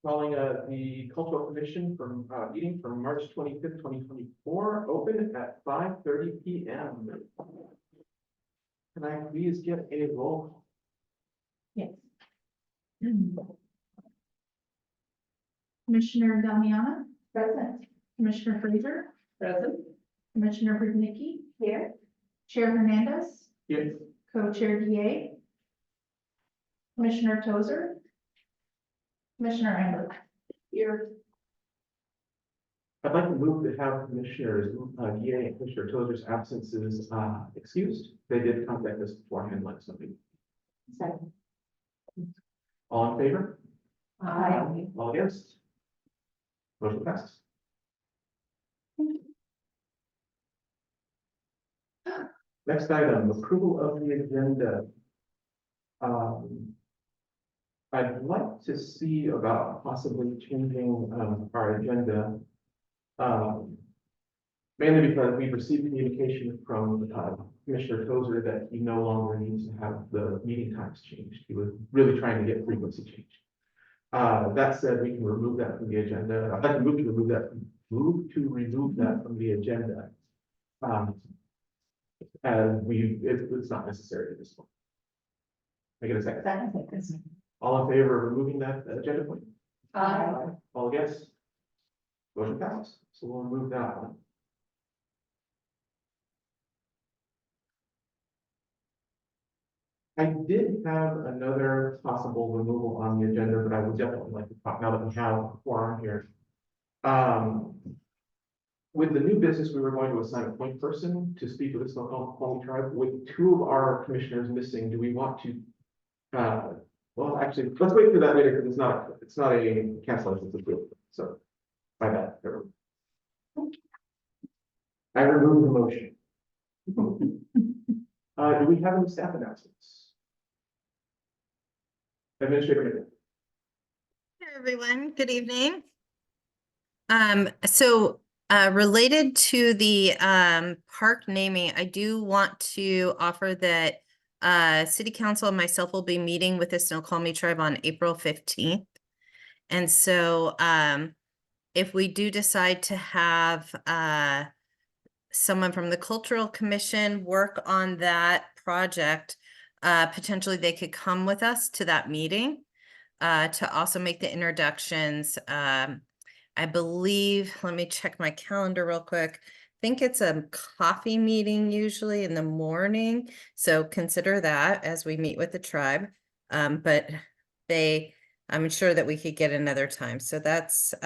Calling the Cultural Commission from meeting from March 25th, 2024, open at 5:30 p.m. Can I please get a roll? Yes. Commissioner Damiana. Present. Commissioner Fraser. Present. Commissioner Brudnicki. Here. Chair Hernandez. Yes. Co-chair DA. Commissioner Tozer. Commissioner Amber. Here. I'd like to move to have Commissioners DA and Commissioner Tozer's absences excused. They did contact us beforehand, like something. Second. All in favor? Aye. All against? Motion passes. Next item, approval of the agenda. I'd like to see about possibly changing our agenda. Mainly because we received communication from Commissioner Tozer that he no longer needs to have the meeting times changed. He was really trying to get frequency changed. That said, we can remove that from the agenda. I'd like to move to remove that from the agenda. And it's not necessary at this point. Make it a second. All in favor of removing that agenda point? Aye. All against? Motion passes. So we'll remove that one. I did have another possible removal on the agenda, but I would definitely like to talk now that we have a quorum here. With the new business, we were going to assign a point person to speak with the Snoqualmie tribe. With two of our commissioners missing, do we want to? Well, actually, let's wait for that later because it's not a cancellation, it's a approval. So, by that, I remove the motion. Do we have any staff announcements? Administrator. Hey everyone, good evening. Related to the park naming, I do want to offer that City Council and myself will be meeting with the Snoqualmie tribe on April 15th. And so if we do decide to have someone from the Cultural Commission work on that project, potentially they could come with us to that meeting to also make the introductions. I believe, let me check my calendar real quick. I think it's a coffee meeting usually in the morning. So consider that as we meet with the tribe. But I'm sure that we could get another time. So that's it's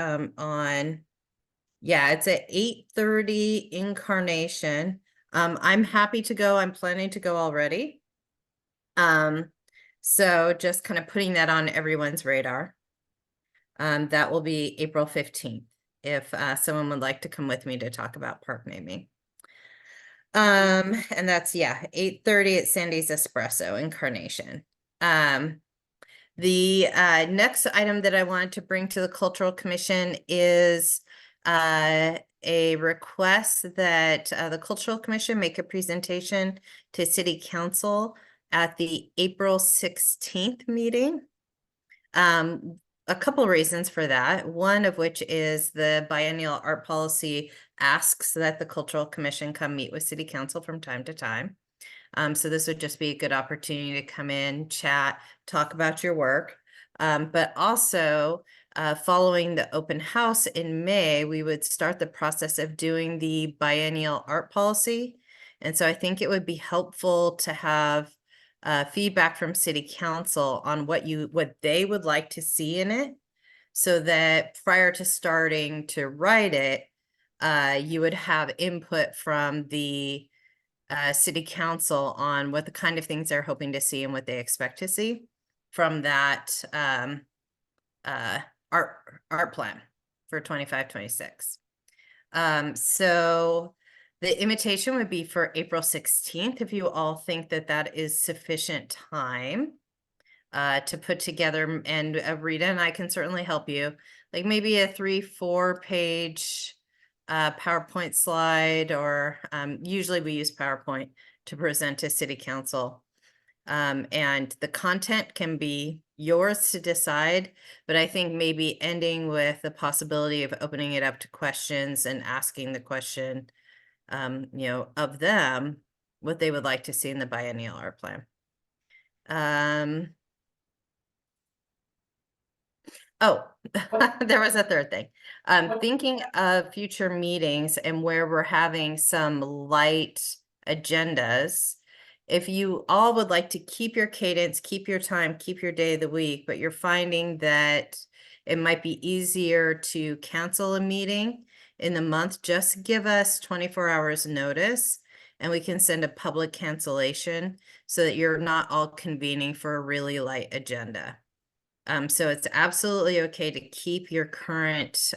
at 8:30 Incarnation. I'm happy to go. I'm planning to go already. So just kind of putting that on everyone's radar. That will be April 15th, if someone would like to come with me to talk about park naming. And that's, 8:30 at Sandy's Espresso, Incarnation. The next item that I wanted to bring to the Cultural Commission is a request that the Cultural Commission make a presentation to City Council at the April 16th meeting. A couple of reasons for that. One of which is the biennial art policy asks that the Cultural Commission come meet with City Council from time to time. So this would just be a good opportunity to come in, chat, talk about your work. But also, following the open house in May, we would start the process of doing the biennial art policy. And so I think it would be helpful to have feedback from City Council on what they would like to see in it, so that prior to starting to write it, you would have input from the City Council on what the kind of things they're hoping to see and what they expect to see from that art plan for 25-26. So the invitation would be for April 16th, if you all think that that is sufficient time to put together. And Rita and I can certainly help you, like maybe a 3-4 page PowerPoint slide, or usually we use PowerPoint to present to City Council. And the content can be yours to decide, but I think maybe ending with the possibility of opening it up to questions and asking the question, of them, what they would like to see in the biennial art plan. Oh, there was a third thing. Thinking of future meetings and where we're having some light agendas. If you all would like to keep your cadence, keep your time, keep your day of the week, but you're finding that it might be easier to cancel a meeting in the month, just give us 24 hours notice and we can send a public cancellation so that you're not all convening for a really light agenda. So it's absolutely okay to keep your current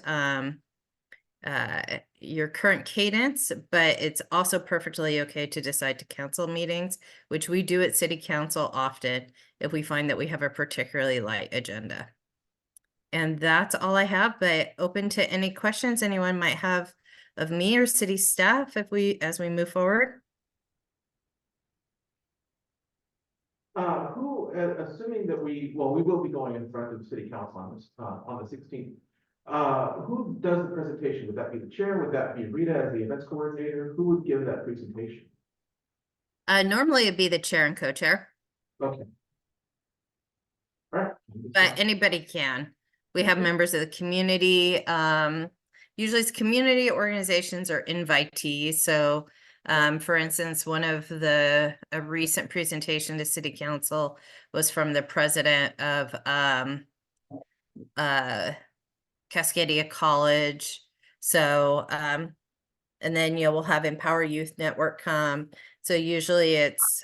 cadence, but it's also perfectly okay to decide to cancel meetings, which we do at City Council often if we find that we have a particularly light agenda. And that's all I have, but open to any questions anyone might have of me or city staff as we move forward. Assuming that we will be going in front of the city council on this, on the 16th. Who does the presentation? Would that be the chair? Would that be Rita as the events coordinator? Who would give that presentation? Normally it'd be the chair and co-chair, Okay. All right. but anybody can. We have members of the community. Usually it's community organizations or invitees. So for instance, one of a recent presentation to City Council was from the president of Cascadia College. So and then we'll have Empower Youth Network come. So usually it's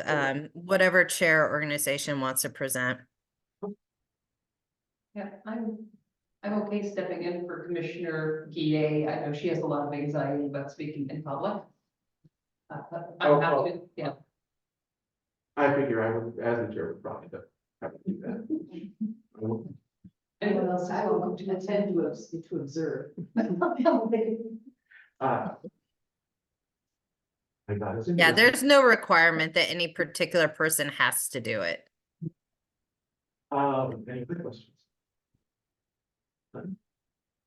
whatever chair organization wants to present. Yeah, I'm okay stepping in for Commissioner Guillet. I know she has a lot of anxiety about speaking in public. I'm happy to, yeah. I figure I would, as the chair, would probably have to do that. Anyone else is welcome to attend to observe. I got it. Yeah, there's no requirement that any particular person has to do it. Any other questions? None?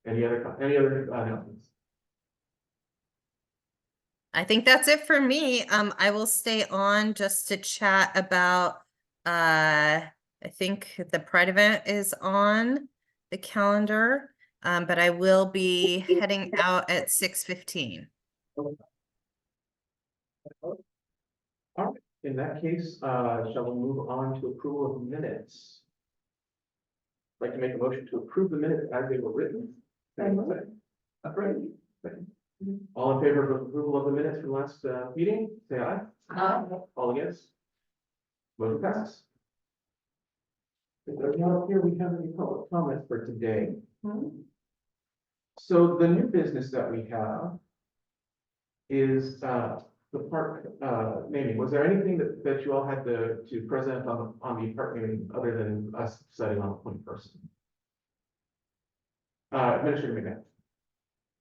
Any other announcements? I think that's it for me. I will stay on just to chat about, I think the Pride event is on the calendar, but I will be heading out at 6:15. All right, in that case, shall we move on to approval of minutes? I'd like to make a motion to approve the minutes as they were written. All in favor of approval of the minutes from last meeting, say aye. Aye. All against? Motion passes. If there's not here, we have any public comment for today. So the new business that we have is the park naming. Was there anything that you all had to present on the park naming other than us deciding on a point person? Administrator McNabb.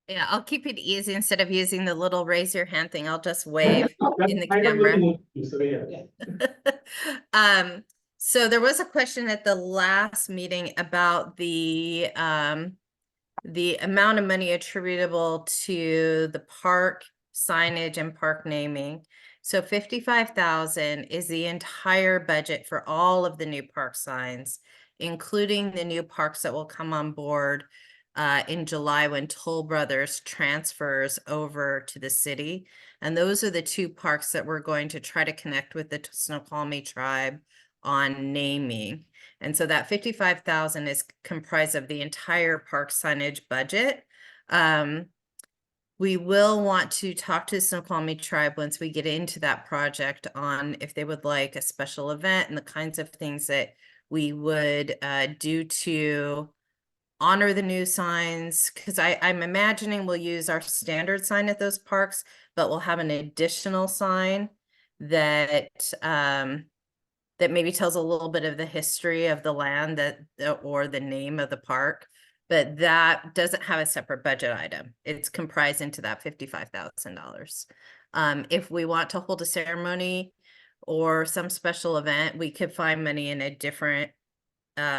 Yeah, I'll keep it easy. Instead of using the little raise your hand thing, I'll just wave in the I am camera. looking at you, so yeah. So there was a question at the last meeting about the amount of money attributable to the park signage and park naming. So 55,000 is the entire budget for all of the new park signs, including the new parks that will come on board in July when Toll Brothers transfers over to the city. And those are the two parks that we're going to try to connect with the Snoqualmie tribe on naming. And so that 55,000 is comprised of the entire park signage budget. We will want to talk to the Snoqualmie tribe once we get into that project on if they would like a special event and the kinds of things that we would do to honor the new signs, because I'm imagining we'll use our standard sign at those parks, but we'll have an additional sign that that maybe tells a little bit of the history of the land or the name of the park, but that doesn't have a separate budget item. It's comprised into that $55,000. If we want to hold a ceremony or some special event, we could find money in a different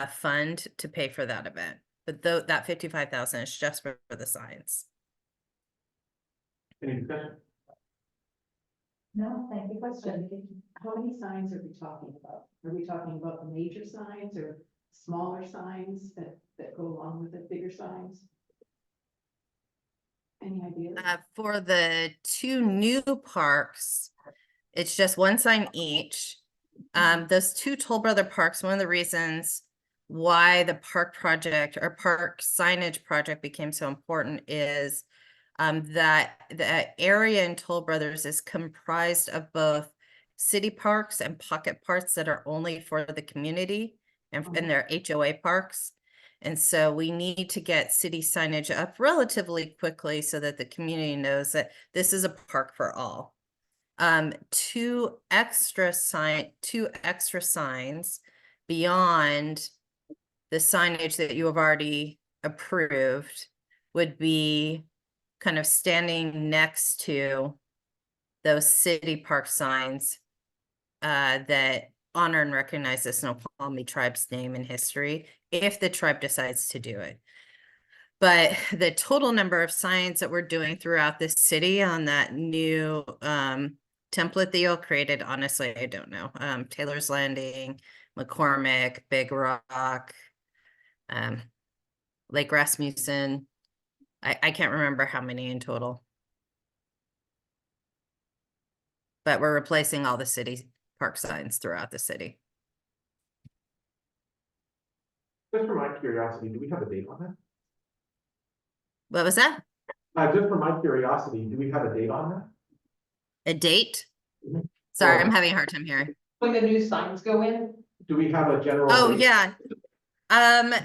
fund to pay for that event. But though that 55,000 is just for the signs. Any discussion? No, thank you. Question. How many signs are we talking about? Are we talking about the major signs or smaller signs that go along with the bigger signs? Any ideas? For the two new parks, it's just one sign each. Those two Toll Brother parks, one of the reasons why the park project or park signage project became so important is that the area in Toll Brothers is comprised of both city parks and pocket parks that are only for the community and they're HOA parks. And so we need to get city signage up relatively quickly so that the community knows that this is a park for all. Two extra signs beyond the signage that you have already approved would be kind of standing next to those city park signs that honor and recognize the Snoqualmie tribe's name and history, if the tribe decides to do it. But the total number of signs that we're doing throughout the city on that new template that you'll created, honestly, I don't know. Taylor's Landing, McCormick, Big Rock, Lake Rasmussen. I can't remember how many in total. But we're replacing all the city park signs throughout the city. Just for my curiosity, do we have a date on that? What was that? Just for my curiosity, do we have a date on that? A date? Sorry, Well- I'm having a hard time hearing. When the new signs go in, Do we have a general? Oh, date? yeah.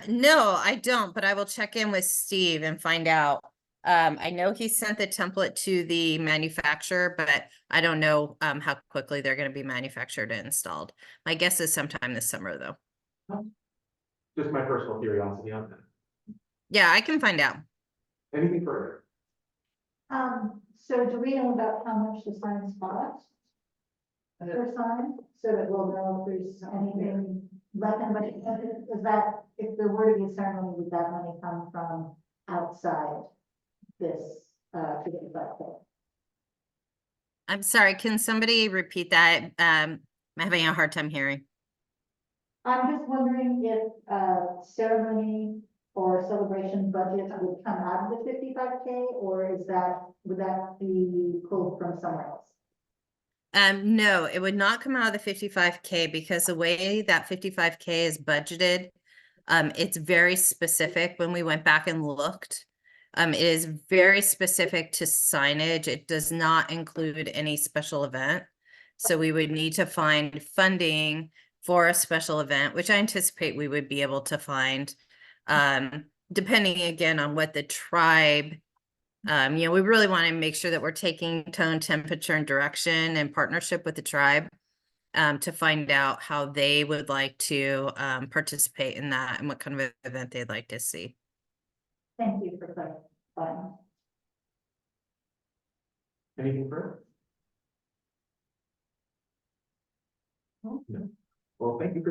No, I don't, but I will check in with Steve and find out. I know he sent the template to the manufacturer, but I don't know how quickly they're going to be manufactured and installed. My guess is sometime this summer, though. Just my personal curiosity on that. Yeah, I can find out. Anything further? So do we know about how much the signs cost? Per sign, so that we'll know if there's anything left, but is that, if there were to be a ceremony, would that money come from outside this, to get that thing? I'm sorry, can somebody repeat that? I'm having a hard time hearing. I'm just wondering if, ceremony or celebration budget would come out of the 55K, or would that be pulled from somewhere else? No, it would not come out of the 55K because the way that 55K is budgeted, it's very specific. When we went back and looked, it is very specific to signage. It does not include any special event. So we would need to find funding for a special event, which I anticipate we would be able to find, depending again on what the tribe, we really want to make sure that we're taking tone, temperature, and direction in partnership with the tribe to find out how they would like to participate in that and what kind of event they'd like to see. Thank you for clarifying. Anything further? No. Well, thank you,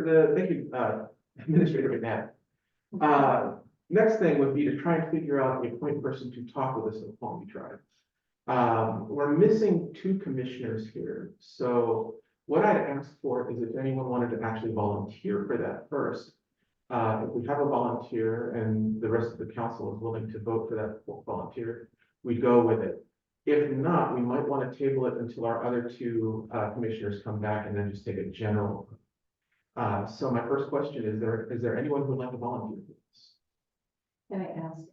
Administrator McNabb. Next thing would be to try and figure out a point person to talk with the Snoqualmie tribe. We're missing two commissioners here, so what I'd ask for is if anyone wanted to actually volunteer for that first. If we have a volunteer and the rest of the council is willing to vote for that volunteer, we go with it. If not, we might want to table it until our other two commissioners come back and then just take a general. So my first question is there anyone who would like to volunteer for this? Can I ask,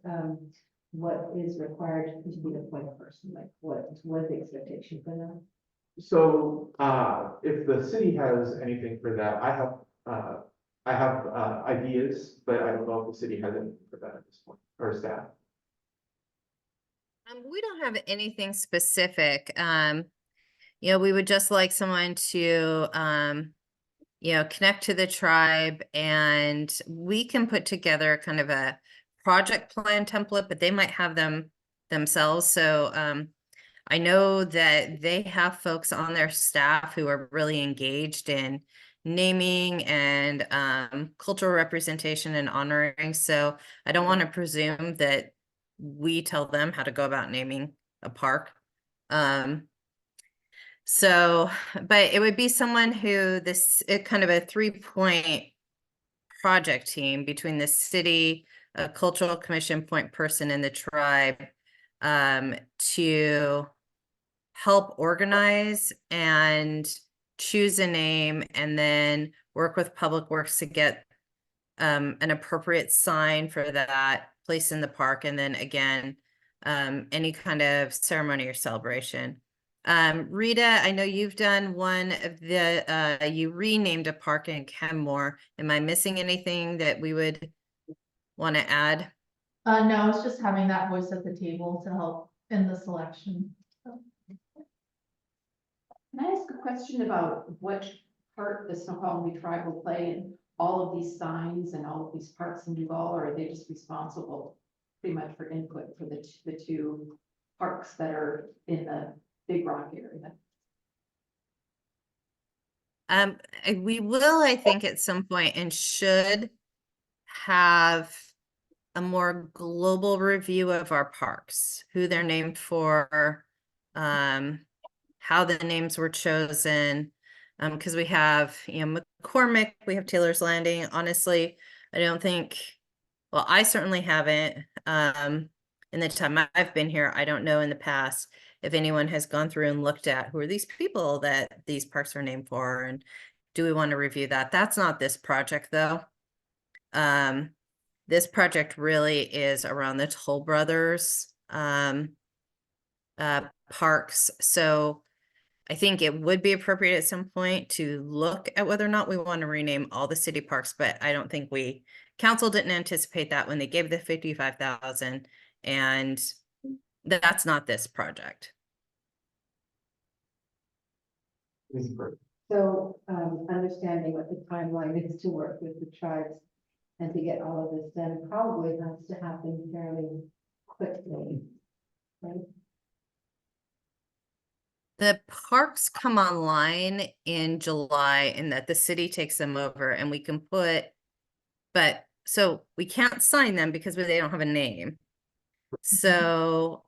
what is required to be the point person? Like what is the expectation for that? So, if the city has anything for that, I have ideas, but I don't know if the city has anything for that at this point, or staff. We don't have anything specific. We would just like someone to, connect to the tribe, and we can put together kind of a project plan template, but they might have them themselves. So, I know that they have folks on their staff who are really engaged in naming and cultural representation and honoring. So I don't want to presume that we tell them how to go about naming a park. So, but it would be someone who kind of a 3-point project team between the city, a cultural commission point person, and the tribe to help organize and choose a name, and then work with Public Works to get an appropriate sign for that place in the park, and then again, any kind of ceremony or celebration. Rita, I know you've done one of you renamed a park in Kenmore. Am I missing anything that we would want to add? No, it's just having that voice at the table to help in the selection. Can I ask a question about what part the Snoqualmie tribe will play in all of these signs and all of these parks in Duvall, or are they just responsible pretty much for input for the two parks that are in the Big Rock area? We will, I think, at some point, and should have a more global review of our parks, who they're named for, how the names were chosen, because we have, McCormick, we have Taylor's Landing. Honestly, I don't think, well, I certainly haven't, in the time I've been here. I don't know in the past if anyone has gone through and looked at who are these people that these parks are named for, and do we want to review that? That's not this project, though. This project really is around the Toll Brothers parks. So I think it would be appropriate at some point to look at whether or not we want to rename all the city parks, but I don't think council didn't anticipate that when they gave the 55,000, and that's not this project. So, understanding what the timeline is to work with the tribes and to get all of this done probably has to happen fairly quickly, right? The parks come online in July, and that the city takes them over, and we can so we can't sign them because they don't have a name. So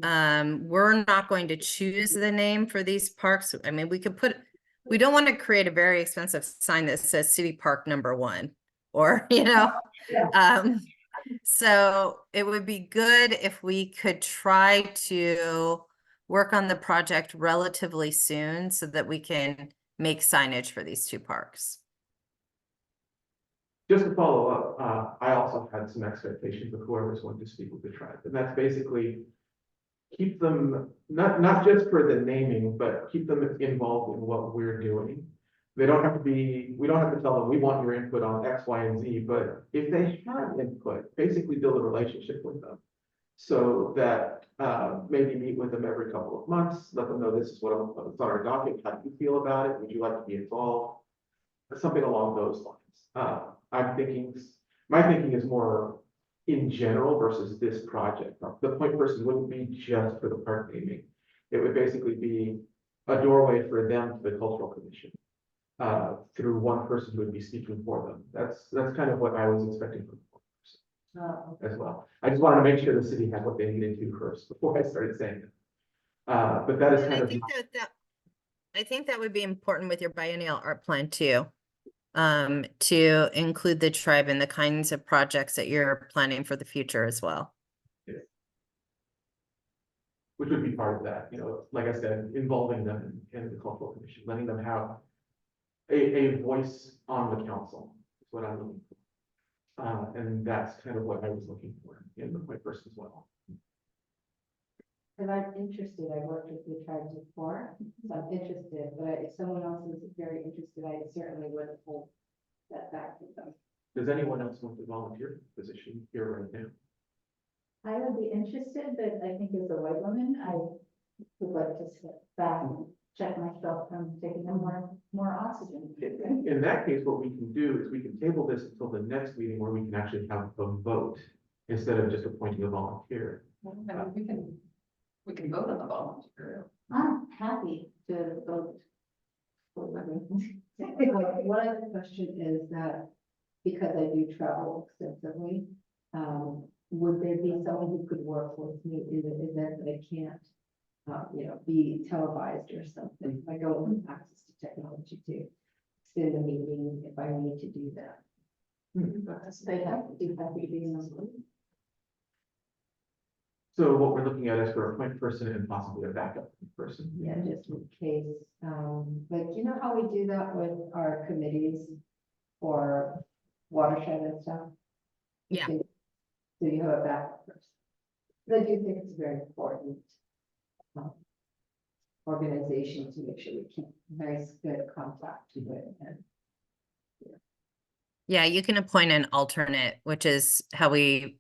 we're not going to choose the name for these parks. I mean, we don't want to create a very expensive sign that says City Park #1, or, so it would be good if we could try to work on the project relatively soon so that we can make signage for these two parks. Just to follow up, I also had some expectations of whoever's going to speak with the tribe, and that's basically keep them, not just for the naming, but keep them involved in what we're doing. We don't have to tell them, we want your input on X, Y, and Z, but if they have input, basically build a relationship with them. So that maybe meet with them every couple of months, let them know this is what's on our docket, how do you feel about it, would you like to be involved? Something along those lines. My thinking is more in general versus this project. The point person wouldn't be just for the park naming. It would basically be a doorway for them to the cultural commission, through one person who would be speaking for them. That's kind of what I was expecting from the person as well. I just wanted to make sure the city had what they needed to first before I started saying it. But that is And kind I of. think I think that would be important with your biennial art plan too, to include the tribe in the kinds of projects that you're planning for the future as well. Which would be part of that, like I said, involving them in the cultural commission, letting them have a voice on the council is what I'm looking for. And that's kind of what I was looking for in the point person as well. And I'm interested, I worked with the tribes before, so I'm interested, but if someone else is very interested, I certainly would hold that back with them. Does anyone else want to volunteer for the position here right now? I would be interested, but I think as a white woman, I would like to sit back and check myself from taking more oxygen. In that case, what we can do is we can table this until the next meeting where we can actually have a vote instead of just appointing a volunteer. We can We can vote on the volunteer. I'm happy to vote. For everything. One other question is that, because I do travel extensively, would there be someone who could work with me in the event that I can't, be televised or something? I don't have access to technology to extend a meeting if I need to do that. They have to do that meeting. So what we're looking at is for a point person and possibly a backup person. Yeah, just in case, but you know how we do that with our committees for watershed and stuff? Yeah. So you have a backup person. But I do think it's very important. Organization to make sure we keep very good contact to it and. Yeah, you can appoint an alternate, which is how we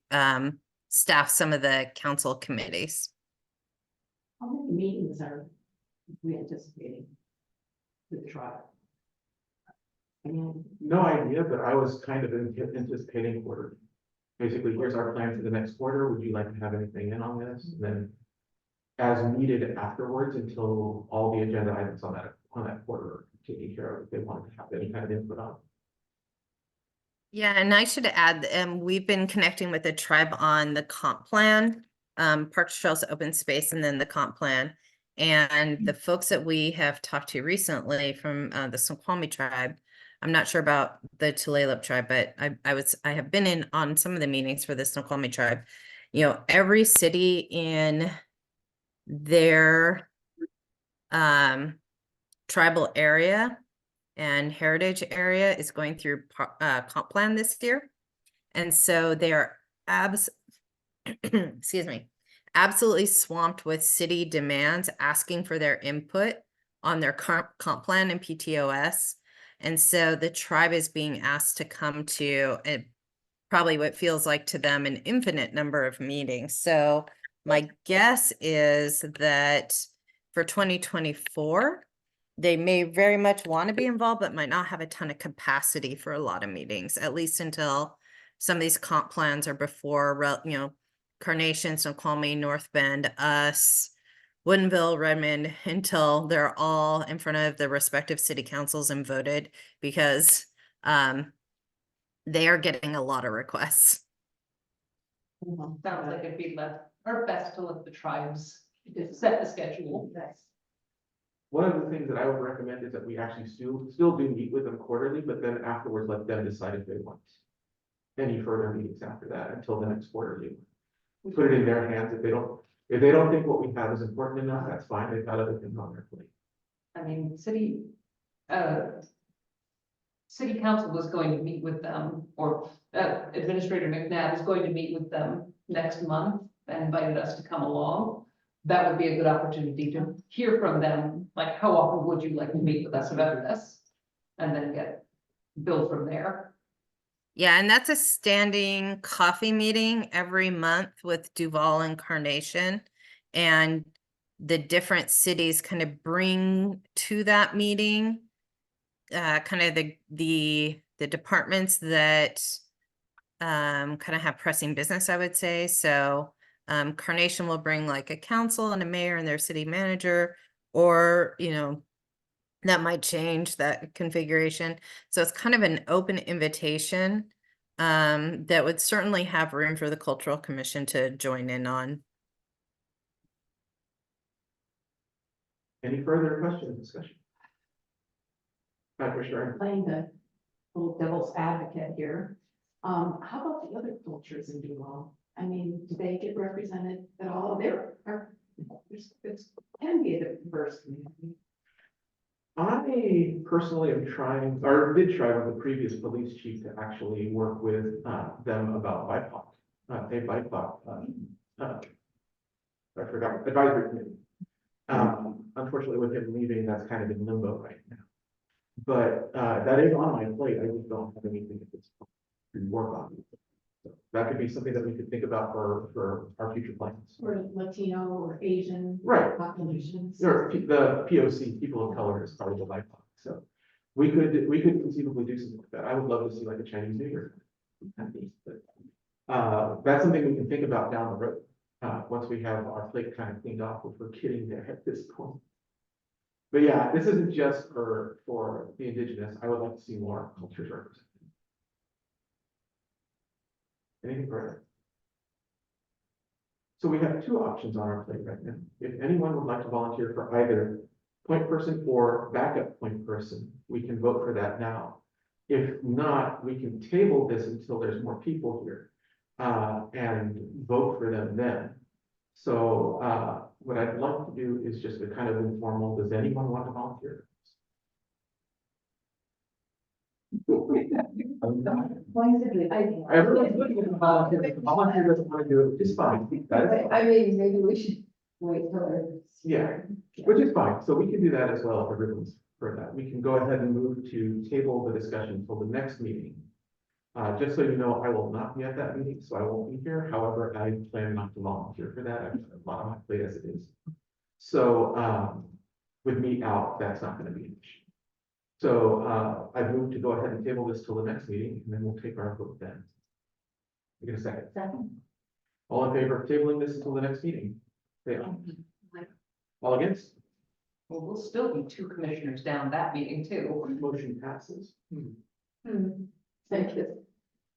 staff some of the council committees. How many meetings are we anticipating with the trial? I mean, No idea, but I was kind of anticipating quarter. Basically, here's our plan for the next quarter. Would you like to have anything in on this? And then as needed afterwards until all the agenda items on that quarter are taken care of, if they wanted to have any kind of input on. Yeah, and I should add, we've been connecting with the tribe on the comp plan, parks, trails, open space, and then the comp plan. And the folks that we have talked to recently from the Snoqualmie tribe, I'm not sure about the Tulalip tribe, but I have been in on some of the meetings for the Snoqualmie tribe. You know, every city in their tribal area and heritage area is going through comp plan this year. And so they are excuse me, absolutely swamped with city demands asking for their input on their comp plan and PTOS. And so the tribe is being asked to come to probably what feels like to them an infinite number of meetings. So my guess is that for 2024, they may very much want to be involved, but might not have a ton of capacity for a lot of meetings, at least until some of these comp plans are before, Carnation, Snoqualmie, North Bend, us, Woodinville, Redmond, until they're all in front of the respective city councils and voted, because they are getting a lot of requests. Sounds like it'd be left, or best to let the tribes set the schedule. One of the things that I would recommend is that we actually still do meet with them quarterly, but then afterwards let them decide if they want any further meetings after that until the next quarterly. We put it in their hands. If they don't think what we have is important enough, that's fine. They've got other things on their plate. I mean, city council was going to meet with them, or Administrator McNabb is going to meet with them next month and invited us to come along. That would be a good opportunity to hear from them, like, how often would you like to meet with us about this? And then build from there. Yeah, and that's a standing coffee meeting every month with Duvall and Carnation. And the different cities kind of bring to that meeting kind of the departments that kind of have pressing business, I would say. So Carnation will bring like a council and a mayor and their city manager, or, that might change that configuration. So it's kind of an open invitation that would certainly have room for the Cultural Commission to join in on. Any further questions, discussion? Commissioner. playing the little devil's advocate here. How about the other cultures in Duvall? I mean, do they get represented at all? It can be a diverse community. I personally am trying, or did try with the previous police chief to actually work with them about BIPOC, I forgot, advisory committee. Unfortunately, with him leaving, that's kind of in limbo right now. But that is on my plate. I just don't have anything at this point to work on. So that could be something that we could think about for our future plans. Or Latino or Asian. Right. Populations. Or the POC, people of color, is part of the BIPOC. So we could conceivably do something like that. I would love to see like a Chinese New Year. But that's something we can think about down the road. once we have our plate kind of cleaned off, which we're getting there at this point. But yeah, this isn't just for the indigenous. I would like to see more cultures represented. Anything further? So we have two options on our plate right now. If anyone would like to volunteer for either point person or backup point person, we can vote for that now. If not, we can table this until there's more people here, and vote for them then. So, what I'd like to do is just a kind of informal, does anyone want to volunteer? Why is it good? Everyone's looking at the volunteer, if the volunteer doesn't want to do it, which is fine. That is I fine. mean, maybe we should wait till they're. Yeah, which is fine. So we can do that as well if everyone's for that. We can go ahead and move to table the discussion until the next meeting. Just so you know, I will not be at that meeting, so I won't be here. However, I plan not to volunteer for that. I've got a lot on my plate as it is. So, with me out, that's not going to be an issue. So, I move to go ahead and table this till the next meeting, and then we'll take our vote then. You get a second? Second. All in favor of tabling this until the next meeting? Say aye. All against? Well, we'll still be two commissioners down that meeting too. Motion passes. Thank you.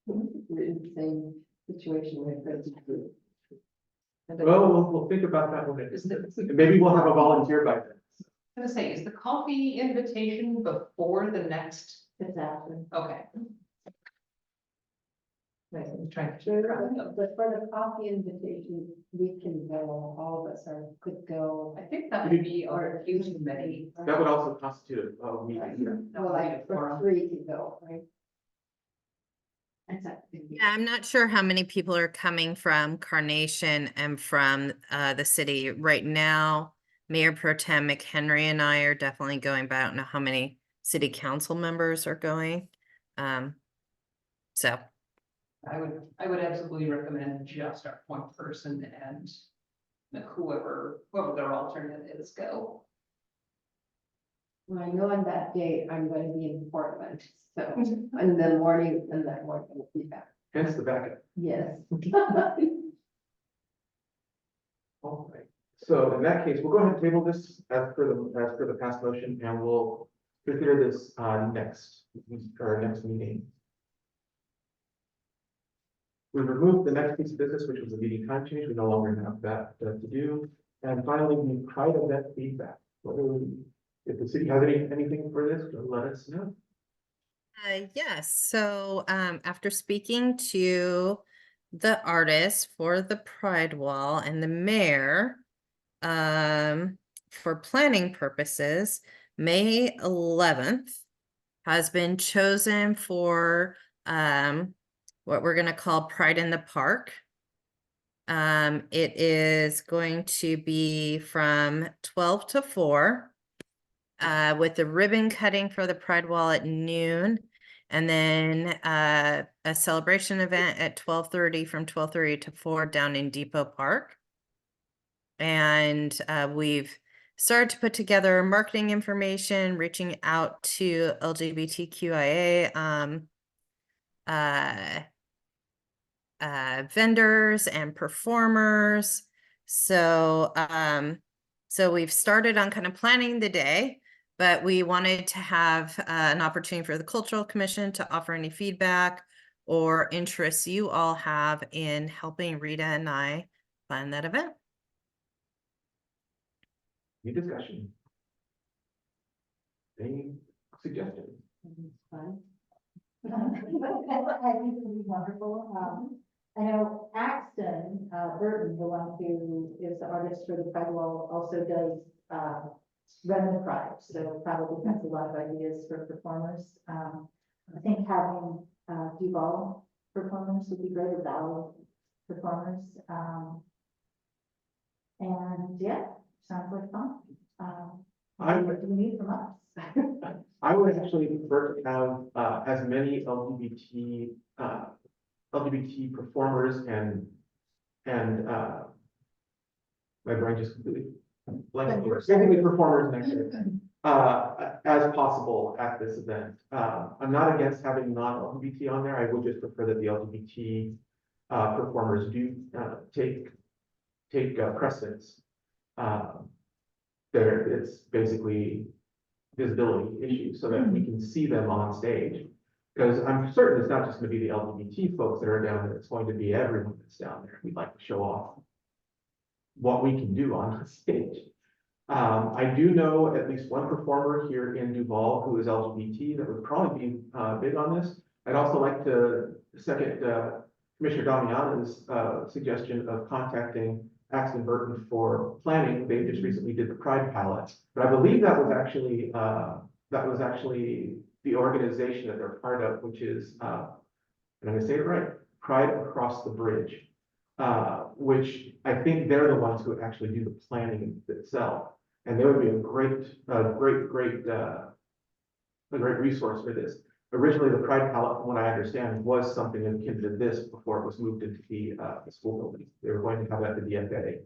We're in the same situation with President Group. Well, we'll think about that when Is the- maybe we'll have a volunteer by then. I was gonna say, is the coffee invitation before the next? It's after. Okay. Right. I'm trying to. Sure, but for the coffee invitation, we can go, all of us could go. I think that would be our huge committee. That would also constitute a meeting. Well, like for three to go, right? Exactly. Yeah, I'm not sure how many people are coming from Carnation and from the city right now. Mayor Pro Tem McHenry and I are definitely going, but I don't know how many city council members are going. So, I would absolutely recommend just our point person and whoever their alternate is go. Well, I know on that day, I'm going to be in Portland, so in the morning, and that morning will be back. Hence the backup. Yes. All right. So in that case, we'll go ahead and table this as per the past motion, and we'll consider this next meeting. We removed the next piece of business, which was a meeting time change. We no longer have that to do. And finally, the pride event feedback. If the city has anything for this, let us know. yes, so after speaking to the artist for the Pride Wall and the mayor, for planning purposes, May 11th has been chosen for what we're going to call Pride in the Park. It is going to be from 12 to 4 with the ribbon cutting for the Pride Wall at noon, and then a celebration event at 12:30 from 12:30 to 4 down in Depot Park. And we've started to put together marketing information, reaching out to LGBTQIA vendors and performers. So we've started on kind of planning the day, but we wanted to have an opportunity for the Cultural Commission to offer any feedback or interests you all have in helping Rita and I plan that event. Any discussion? Any suggestions? Fine. I think it would be wonderful. I know Axton, Burton, the one who is the artist for the Pride Wall, also does, Run the Pride, so probably has a lot of ideas for performers. I think having, Duvall performers would be great, or Duvall performers. And yeah, sounds like fun. What do you need from us? I would actually prefer to have as many LGBT performers and my brain just completely blanked here. Basically performers and actors as possible at this event. I'm not against having non-LGBT on there. I would just prefer that the LGBT performers do take take precedence. There, it's basically visibility issues so that we can see them on stage. Because I'm certain it's not just gonna be the LGBT folks that are down there, it's going to be everyone that's down there. We'd like to show off what we can do on the stage. I do know at least one performer here in Duvall who is LGBT that would probably be big on this. I'd also like to second Commissioner Damiana's suggestion of contacting Axton Burton for planning. They just recently did the Pride Palette, but I believe that was actually the organization that they're part of, which is and I'm gonna say it right, Pride Across the Bridge, which I think they're the ones who actually do the planning itself, and they would be a great resource for this. Originally, the Pride Palette, from what I understand, was something akin to this before it was moved into the school building. They were going to have it at the DFA,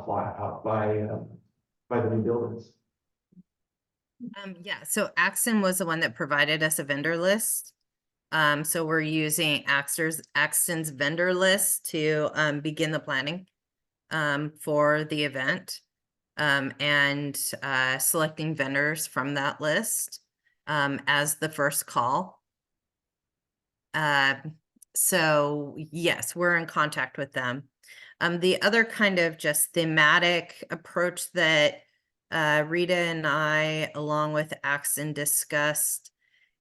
fly out by the new buildings. Yeah, so Axton was the one that provided us a vendor list. So we're using Axton's vendor list to begin the planning for the event, and selecting vendors from that list as the first call. So yes, we're in contact with them. The other kind of just thematic approach that Rita and I, along with Axton, discussed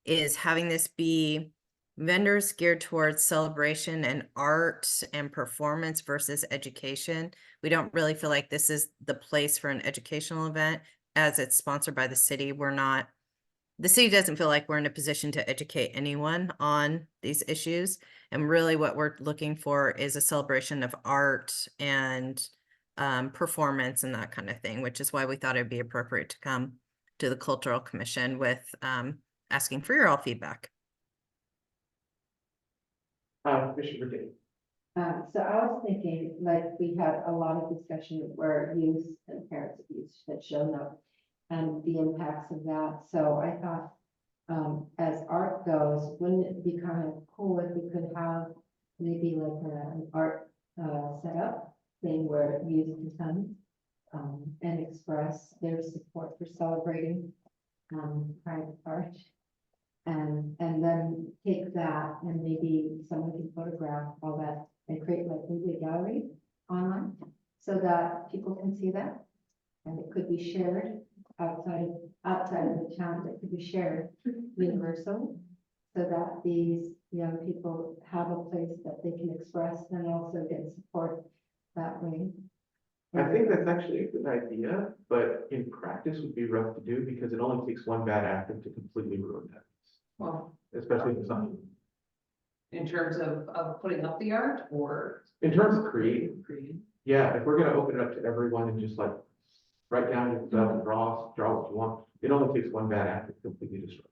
is having this be vendors geared towards celebration and art and performance versus education. We don't really feel like this is the place for an educational event as it's sponsored by the city. The city doesn't feel like we're in a position to educate anyone on these issues. And really what we're looking for is a celebration of art and performance and that kind of thing, which is why we thought it'd be appropriate to come to the Cultural Commission with asking for your all feedback. Commissioner Day. So I was thinking, like, we had a lot of discussion where youth and parents of youth had shown up and the impacts of that. So I thought, as art goes, wouldn't it be kind of cool if we could have maybe like an art setup thing where youth can come and express their support for celebrating private art. And then take that and maybe someone can photograph all that and create like maybe a gallery online so that people can see that. And it could be shared outside of the town, it could be shared universally so that these young people have a place that they can express and also get support that way. I think that's actually a good idea, but in practice would be rough to do because it only takes one bad actor to completely ruin that. Well, Especially if it's not, in terms of putting up the art or in terms of creating. creating? Yeah, if we're gonna open it up to everyone and just like write down your stuff and draw what you want, it only takes one bad actor to completely destroy.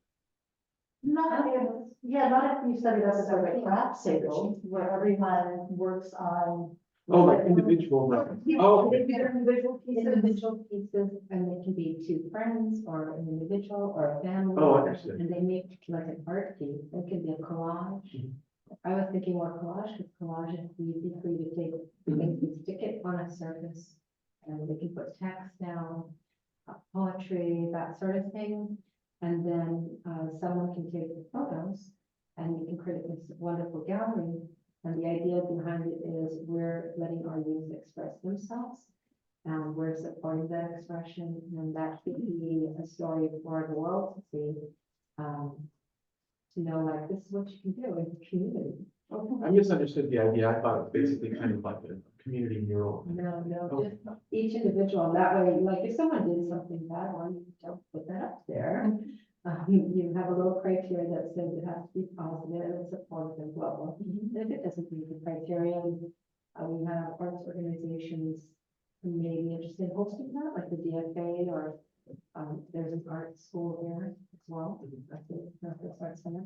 Not if you set it up as a craft table where everyone works on. Oh, like individual. Oh, Individual pieces. And they can be two friends or an individual or a family. Oh, understood. And they make like an art piece. It could be a collage. Mhm. I was thinking more collage, because collage is easy for you to take, they can stick it on a surface. And they can put text down, poetry, that sort of thing. And then someone can take the photos and you can create this wonderful gallery. And the idea behind it is we're letting our youth express themselves. And we're supporting that expression, and that could be a story for the world to see. To know, like, this is what you can do in the community. I misunderstood the idea. I thought it was basically kind of like a community mural. No, just each individual, that way, like, if someone did something bad, well, you don't put that up there. You have a little criteria that says it has to be positive and supportive and blah, blah. And if it doesn't meet the criteria, we have arts organizations who may be interested in hosting that, like the DFA, or there's an art school there as well. That's the Northwest Art Center.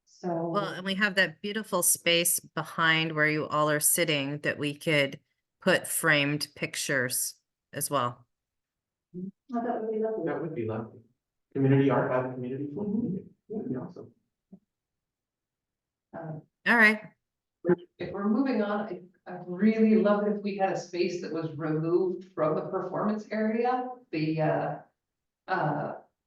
So. Well, and we have that beautiful space behind where you all are sitting that we could put framed pictures as well. Oh, that would be lovely. That would be lovely. Community art by the community. For the community. That'd be awesome. All right. If we're moving on, I really love it if we had a space that was removed from the performance area. The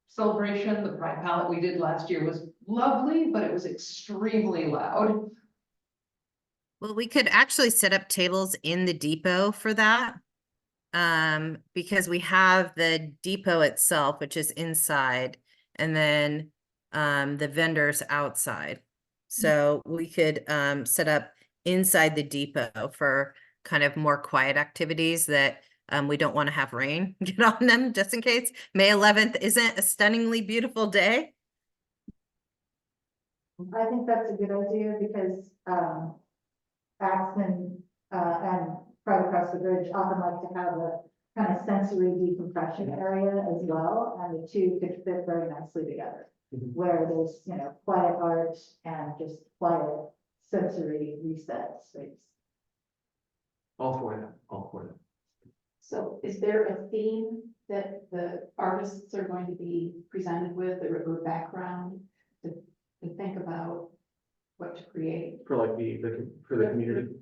celebration, the Pride Palette we did last year was lovely, but it was extremely loud. Well, we could actually set up tables in the depot for that. Because we have the depot itself, which is inside, and then the vendors outside. So we could set up inside the depot for kind of more quiet activities that we don't want to have rain get on them, just in case. May 11th isn't a stunningly beautiful day. I think that's a good idea because, Axman, and right across the bridge often like to have a kind of sensory decompression area as well, and the two could fit very nicely together. Mhm. Where there's, quiet art and just quiet sensory reset space. All for that, all for that. So is there a theme that the artists are going to be presented with or background to think about what to create? For like for the community.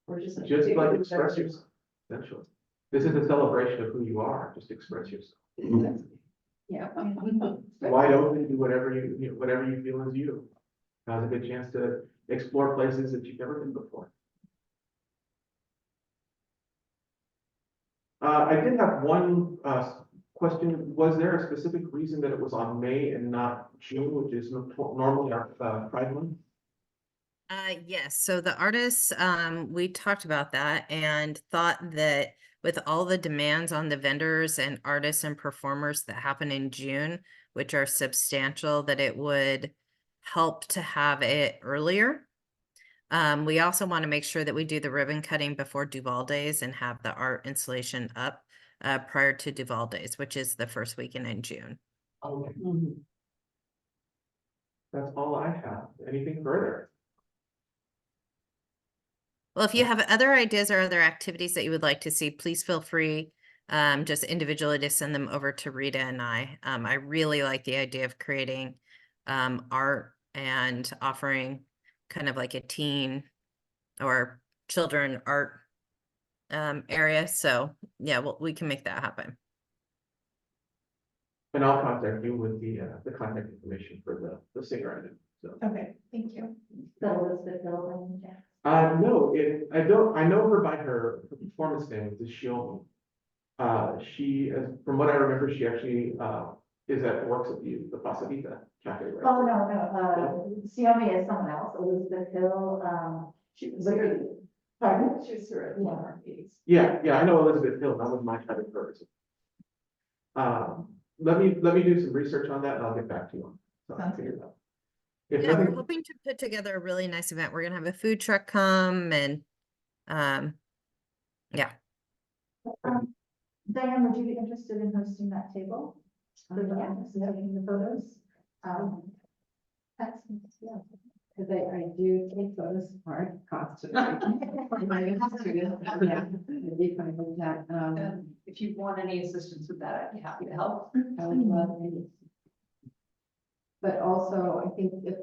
Or just Just like express yourself, essentially. This is a celebration of who you are, just express yourself. Yeah. Wide open, do whatever whatever you feel is you. Now's a good chance to explore places that you've never been before. I did have one question. Was there a specific reason that it was on May and not June, which is normally our Pride month? Yes, so the artists, we talked about that and thought that with all the demands on the vendors and artists and performers that happen in June, which are substantial, that it would help to have it earlier. We also want to make sure that we do the ribbon cutting before Duvall Days and have the art installation up prior to Duvall Days, which is the first weekend in June. Okay. That's all I have. Anything further? Well, if you have other ideas or other activities that you would like to see, please feel free just individually to send them over to Rita and I. I really like the idea of creating art and offering kind of like a teen or children art area. So yeah, well, we can make that happen. And I'll contact you with the contact information for the singer item. So. Okay, thank you. So Elizabeth Building, yeah. No, I know her by her performance name, is Shiomi. She, from what I remember, she actually, works at the Pasavita Cafe, right? Oh, no, Xiaomi is someone else, Elizabeth Hill, She was But- here. pardon? She was here at one of our meetings. Yeah, I know Elizabeth Hill, that was my type of person. Let me do some research on that and I'll get back to you on. So I'll Sounds figure good. it out. If Yeah, we're nothing, hoping to put together a really nice event. We're gonna have a food truck come and yeah. Diane, would you be interested in hosting that table? For the artists, taking the photos? Yeah, because I do take photos hard constantly. My students, yeah, I'd be fine with that. If you want any assistance with that, I'd be happy to help. I would love any. But also, I think if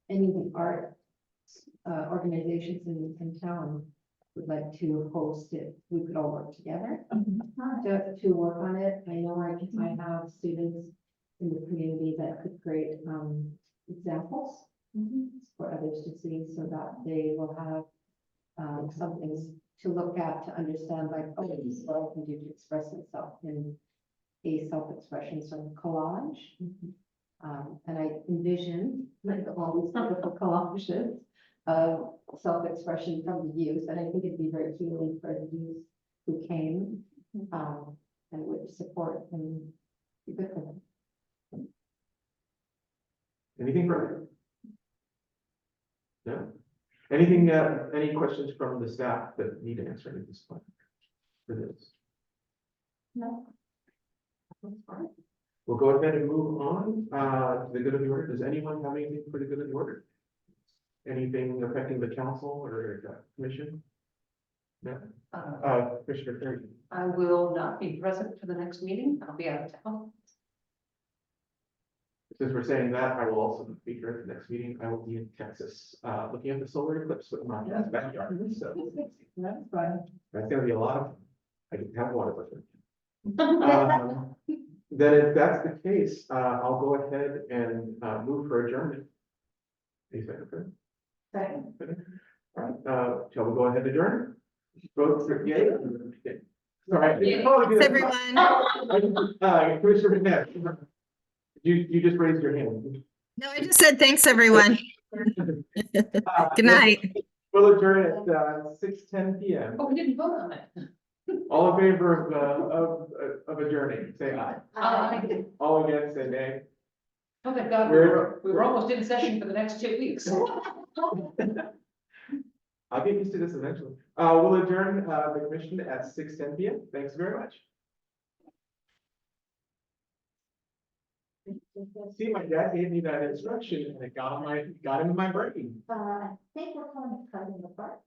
any of the art organizations in town would like to host it, we could all work together to work on it. I know I have students in the community that could create examples for others to see, so that they will have something to look at to understand, like, oh, this is what I can do to express myself in a self-expression sort of collage. And I envision like all these wonderful collages of self-expression from the youth, and I think it'd be very healing for the youth who came and would support and be good for them. anything further? No? Anything, any questions from the staff that need answering at this point? For this? No. We'll go ahead and move on, to the good of the order. Does anyone have anything for the good of the order? Anything affecting the council or commission? No, Commissioner Perry. I will not be present for the next meeting. I'll be out of town. Since we're saying that, I will also be here at the next meeting. I will be in Texas, looking at the solar eclipse with my backyard, so That's fine. that's gonna be a lot of, I can have water with it. Then if that's the case, I'll go ahead and, move for adjournment. Any second for that? Second. All right, shall we go ahead and adjourn? Vote for yay. Sorry. Yay. Thanks, everyone. Commissioner McNabb, you just raised your hand. No, I just said thanks, everyone. Good night. We'll adjourn at 6:10 PM. Oh, we didn't vote on it. All in favor of adjourning, say aye. All against, say nay. Oh, thank God, we were almost in session for the next 2 weeks. I'll get used to this eventually. We'll adjourn the commission at 6:10 PM. Thanks very much. See, my dad gave me that instruction and it got into my brain. I think we're calling it cutting apart.